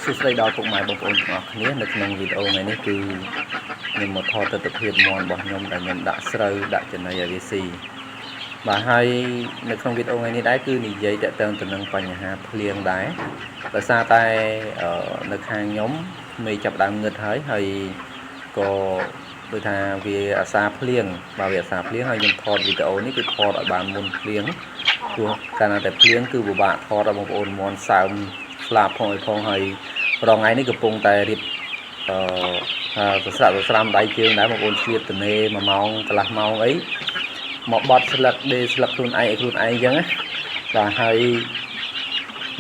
សួស្តីដល់ពុកម៉ែបងប្អូនទាំងអស់គ្នានៅក្នុងវីដេអូថ្ងៃនេះគឺខ្ញុំមកថតទស្សនវិជ្ជាមន់របស់ខ្ញុំដែលខ្ញុំដាក់ស្រូវដាក់ចំណីឲ្យវាស៊ីបាទហើយនៅក្នុងវីដេអូថ្ងៃនេះដែរគឺនិយាយតាក់ទងទៅនឹងបញ្ហាភ្លៀងដែរដោយសារតែនៅខាងខ្ញុំមេចាប់ដើមងឹតហើយក៏ដូចថាវាអាសាភ្លៀងបាទវាអាសាភ្លៀងហើយខ្ញុំថតវីដេអូនេះគឺថតឲ្យបានមុនភ្លៀងព្រោះកាលណាតែភ្លៀងគឺពិបាកថតដល់បងប្អូនមន់សើមស្លាប់ផងហើយរងថ្ងៃនេះកំពុងតែរៀបសស្រាក់ស្រាំដៃជើងដែរបងប្អូនឆ្លៀតទនេ1ម៉ោងកន្លះម៉ោងអីមកបត់ស្លឹកដេស្លឹកខ្លួនឯងអញ្ចឹងណាបាទហើយ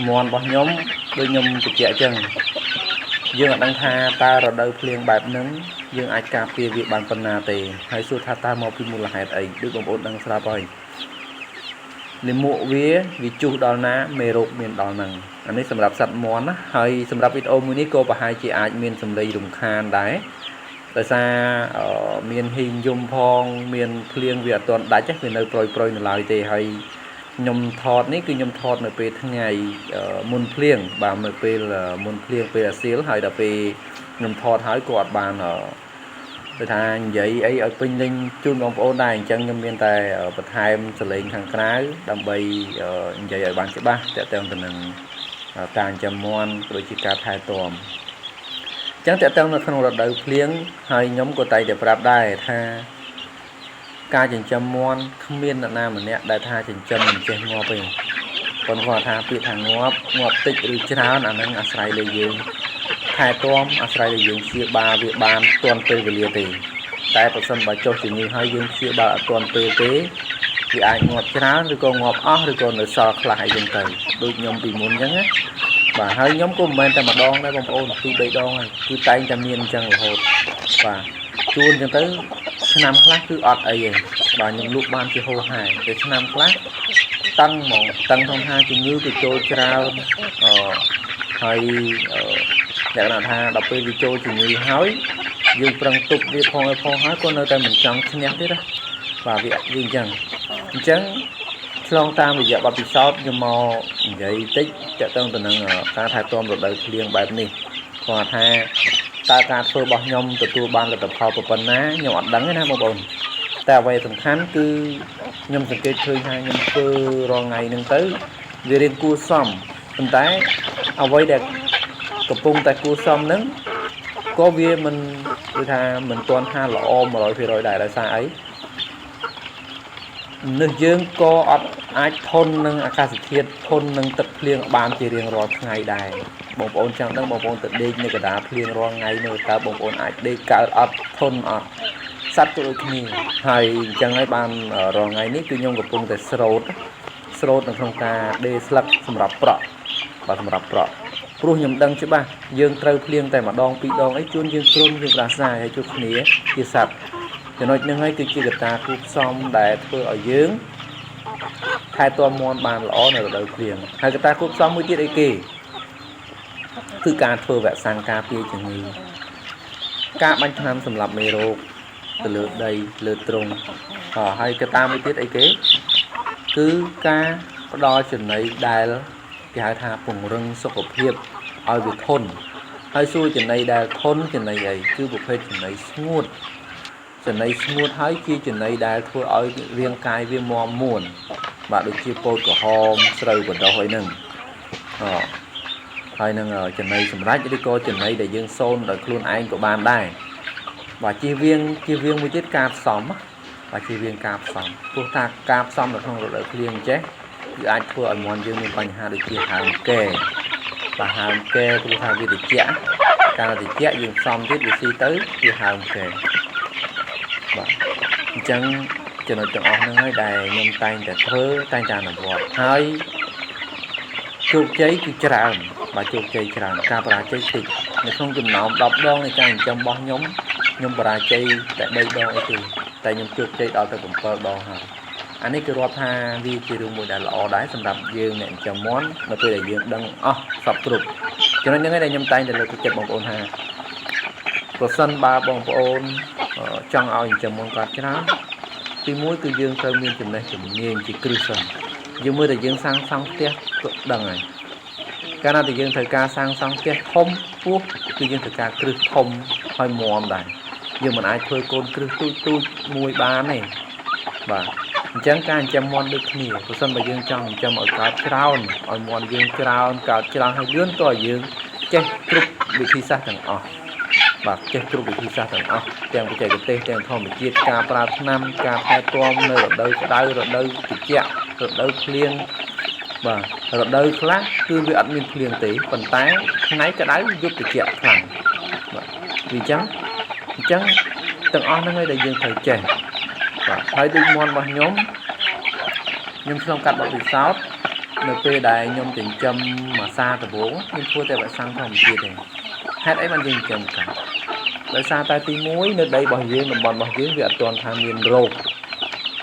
មន់របស់ខ្ញុំដូចខ្ញុំបញ្ជាក់អញ្ចឹងយើងអត់ដឹងថាតើរដូវភ្លៀងបែបហ្នឹងយើងអាចការពារវាបានប៉ុណ្ណាទេហើយសួរថាតើមកពីមូលហេតុអីដូចបងប្អូនដឹងស្រាប់ហើយនិមួកវាជុះដល់ណាមេរោគមានដល់ហ្នឹងអានេះសម្រាប់សត្វមាន់ណាហើយសម្រាប់វីដេអូមួយនេះក៏ប្រហែលជាអាចមានសម្លេងរំខានដែរដោយសារមានហ៊ីងយំផងមានភ្លៀងវាអត់ទាន់ដាច់វានៅប្រុយនៅឡើយទេហើយខ្ញុំថតនេះគឺខ្ញុំថតនៅពេលថ្ងៃមុនភ្លៀងបាទនៅពេលមុនភ្លៀងពេលអាសៀលហើយដល់ពេលខ្ញុំថតហើយក៏អត់បានគឺថានិយាយអីឲ្យពេញលេញជូនបងប្អូនដែរអញ្ចឹងខ្ញុំមានតែបន្ថែមសលេងខាងក្រៅដើម្បីនិយាយឲ្យបានច្បាស់ទាក់ទងទៅនឹងការចិញ្ចឹមមាន់ដូចជាការថែទាំអញ្ចឹងទាក់ទងនៅក្នុងរដូវភ្លៀងហើយខ្ញុំក៏តែងតែប្រាប់ដែរថាការចិញ្ចឹមមាន់គ្មានអ្នកណាម្នាក់ដែលថាចិញ្ចឹមមិនចេះងាប់ទេប៉ុន្តែគាត់ថាពាក្យថាងាប់តិចឬច្រើនអានឹងអាស្រ័យលើយើងថែទាំអាស្រ័យលើយើងព្យាបាលវាបានទាន់ពេលវេលាទេតែប្រសិនបើចុះជំងឺហើយយើងព្យាបាលអត់ទាន់ពេលទេវាអាចងាប់ច្រើនឬក៏ងាប់អស់ឬក៏នៅសល់ខ្លះអីចឹងទៅដូចខ្ញុំពីមុនចឹងណាបាទហើយខ្ញុំក៏មិនមែនតែម្ដងដែរបងប្អូន2 3ដងហើយគឺតែងតែមានអញ្ចឹងរហូតបាទជួនចឹងទៅឆ្នាំខ្លះគឺអត់អីទេបាទខ្ញុំលក់បានជាហូរហែតែឆ្នាំខ្លះតឹងហ្មងតឹងក្នុងថាជំងឺទៅចូលច្រើនហើយអ្នកណាថាដល់ពេលវាចូលជំងឺហើយយើងប្រឹងទប់វាផងហើយក៏នៅតែមិនចង់ឈ្នះទៀតណាបាទវាអញ្ចឹងឆ្លងតាមរយៈបទពិសោធន៍ខ្ញុំមកនិយាយតិចទាក់ទងទៅនឹងការថែទាំរដូវភ្លៀងបែបនេះគាត់ថាតើការធ្វើរបស់ខ្ញុំទទួលបានលទ្ធផលប៉ុណ្ណាខ្ញុំអត់ដឹងទេណាបងប្អូនតែអ្វីសំខាន់គឺខ្ញុំសង្កេតឃើញថាខ្ញុំធ្វើរាល់ថ្ងៃហ្នឹងទៅវារៀងគួរសមប៉ុន្តែអ្វីដែលកំពុងតែគួរសមហ្នឹងក៏វាមិនគឺថាមិនទាន់ថាល្អ 100% ដែរដោយសារអីនៅយើងក៏អត់អាចធន់នឹងអាកាសធាតុធន់នឹងទឹកភ្លៀងបានជារៀងរាល់ថ្ងៃដែរបងប្អូនចង់ដឹងបងប្អូនទៅដេកនៅកណ្ដាលភ្លៀងរាល់ថ្ងៃនោះតើបងប្អូនអាចដេកកើតអត់ធន់អត់សត្វក៏ដូចគ្នាហើយអញ្ចឹងហើយបានរាល់ថ្ងៃនេះគឺខ្ញុំកំពុងតែស្រោតនៅក្នុងការដេកស្លឹកសម្រាប់ប្រក់បាទសម្រាប់ប្រក់ព្រោះខ្ញុំដឹងច្បាស់យើងត្រូវភ្លៀងតែម្ដង2ដងអីជួនយើងគ្រុនយើងប្រាស្រ័យហើយជួបគ្នាជាសត្វចំណុចហ្នឹងហើយគឺជាកត្តាគូផ្សំដែលធ្វើឲ្យយើងថែទាំមាន់បានល្អនៅរដូវភ្លៀងហើយកត្តាគូផ្សំមួយទៀតអីគេគឺការធ្វើវ៉ាក់សាំងការពារជំងឺការបាញ់ថ្នាំសម្លាប់មេរោគទៅលើដីលើទ្រុងហើយកត្តាមួយទៀតអីគេគឺការផ្ដល់ចំណីដែលគេហៅថាពង្រឹងសុខភាពឲ្យវាធន់ហើយសួរចំណីដែលធន់ចំណីអីគឺប្រភេទចំណីស្ងួតហើយជាចំណីដែលធ្វើឲ្យរាងកាយវាមាំមួនបាទដូចជាពោតក្រហមស្រូវបណ្ដុះអីហ្នឹងហើយនឹងចំណីសម្រាប់ឬក៏ចំណីដែលយើងសូនដោយខ្លួនឯងក៏បានដែរបាទជៀសវាងមួយទៀតការផ្សំបាទជៀសវាងការផ្សំព្រោះថាការផ្សំនៅក្នុងរដូវភ្លៀងចេះគឺអាចធ្វើឲ្យមាន់យើងមានបញ្ហាដូចជាហើមកែបាទហើមកែព្រោះថាវាត្រជាក់កាលត្រជាក់យើងផ្សំទៀតវាស៊ីទៅវាហើមកែបាទអញ្ចឹងចំណុចទាំងអស់ហ្នឹងហើយដែលខ្ញុំតែងតែធ្វើតែងតែអនុវត្តហើយជោគជ័យគឺច្រើនបាទជោគជ័យច្រើនការបរាជ័យតិចនៅក្នុងចំណោម10ដងនៃការចិញ្ចឹមរបស់ខ្ញុំបរាជ័យតែ3ដងអីទេតែខ្ញុំជោគជ័យដល់ទៅ7ដងហើយអានេះគឺរាប់ថាវាជារឿងមួយដែលល្អដែរសម្រាប់យើងអ្នកចិញ្ចឹមមាន់នៅពេលដែលយើងដឹងអស់សពគ្រប់ចំណុចហ្នឹងឯងដែលខ្ញុំតែងតែលើកទឹកចិត្តបងប្អូនថាប្រសិនបើបងប្អូនចង់ឲ្យចិញ្ចឹមមាន់កាត់ច្រើនទីមួយគឺយើងត្រូវមានចំណេះជំនាញជាគ្រឹះសិនយើងមើលតែយើងសាងសង់ផ្ទះក៏ដឹងហើយ កាលណាតែយើងត្រូវការសាងសង់ផ្ទះធំពោះគឺយើងត្រូវការគ្រឹះធំហើយមាំដែរយើងមិនអាចធ្វើកូនគ្រឹះទូចមួយបានទេបាទអញ្ចឹងការចិញ្ចឹមមាន់ដូចគ្នាប្រសិនបើយើងចង់ចិញ្ចឹមឲ្យកើតច្រើនឲ្យមាន់យើងច្រើនកើតច្រើនហើយលឿនក៏យើងចេះគ្រប់វិធីសាស្ត្រទាំងអស់បាទចេះគ្រប់វិធីសាស្ត្រទាំងអស់ទាំងបច្ចេកទេសទាំងធម្មជាតិការប្រើថ្នាំការថែទាំនៅរដូវក្តៅរដូវត្រជាក់រដូវភ្លៀងបាទរដូវខ្លះគឺវាអត់មានភ្លៀងទេប៉ុន្តែថ្ងៃក្តៅយប់ត្រជាក់ខ្លាំងបាទវាអញ្ចឹងទាំងអស់ហ្នឹងឯងដែលយើងត្រូវចេះបាទហើយដូចមាន់របស់ខ្ញុំឆ្លងកាត់បទពិសោធន៍នៅពេលដែលខ្ញុំចិញ្ចឹមមួយសាដំបូងខ្ញុំធ្វើតែវ៉ាក់សាំងធម្មជាតិទេហេតុអីបានយើងចិញ្ចឹមកាត់ដោយសារតែទី1នៅដីរបស់យើងតំបន់របស់យើងវាអត់ទាន់ថាមានរោគ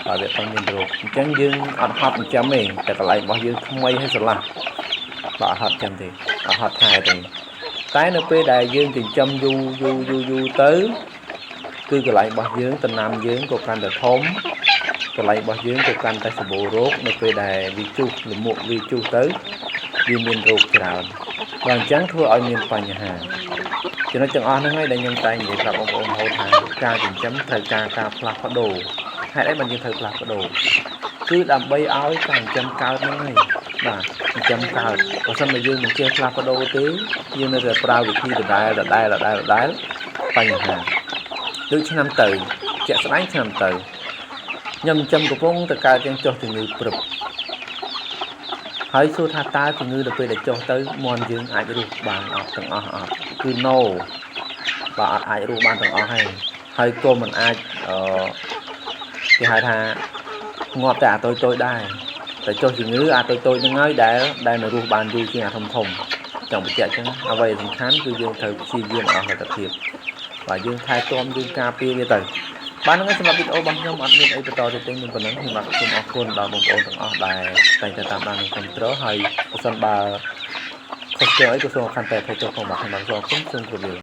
បាទវាអត់មានរោគអញ្ចឹងយើងអត់ហត់ចិញ្ចឹមទេតែកន្លែងរបស់យើងថ្មីហើយស្រឡះបាទអត់ហត់ចិញ្ចឹមទេអត់ហត់ថែទេតែនៅពេលដែលយើងចិញ្ចឹមយូរទៅគឺកន្លែងរបស់យើងដំណាំយើងក៏កាន់តែធំកន្លែងរបស់យើងក៏កាន់តែសម្បូររោគនៅពេលដែលវាជុះលមុខវាជុះទៅវាមានរោគច្រើនបាទអញ្ចឹងធ្វើឲ្យមានបញ្ហាចំណុចទាំងអស់ហ្នឹងហើយដែលខ្ញុំតែងនិយាយប្រាប់បងប្អូនហៅថាការចិញ្ចឹមត្រូវការផ្លាស់ប្ដូរហេតុអីបានយើងត្រូវផ្លាស់ប្ដូរគឺដើម្បីឲ្យការចិញ្ចឹមកើតហ្នឹងហើយបាទចិញ្ចឹមកើតបើមិនបើយើងមិនចេះផ្លាស់ប្ដូរទេយើងនៅតែប្រើវិធីដដែលបញ្ហាដូចឆ្នាំទៅជាក់ស្ដែងឆ្នាំទៅខ្ញុំចិញ្ចឹមកំពុងតែកើតទាំងចុះជំងឺព្រឹបហើយសួរថាតើជំងឺទៅពេលដែលចុះទៅមាន់យើងអាចរស់បានអត់ទាំងអស់អត់គឺ no បាទអត់អាចរស់បានទាំងអស់ហើយក៏មិនអាចគេហៅថាងាប់តែអាតូចដែរតែចុះជំងឺអាតូចហ្នឹងហើយដែលនៅរស់បានយូរជាងអាធំចង់បញ្ជាក់ចឹងអ្វីសំខាន់គឺយើងត្រូវព្យាយាមអស់លទ្ធភាពបាទយើងថែទាំយើងការពារវាទៅបានហ្នឹងសម្រាប់វីដេអូរបស់ខ្ញុំអត់មានអីបន្តទៀតទេមានប៉ុណ្ណឹងខ្ញុំបាទសូមអរគុណដល់បងប្អូនទាំងអស់ដែលតែងតែតាមដាននិងគាំទ្រហើយបើសិនបើខុសឆ្គងអីក៏សូមខន្តីអភ័យទោសផងបាទខ្ញុំបាទសូមអរគុណសូមគោរពលា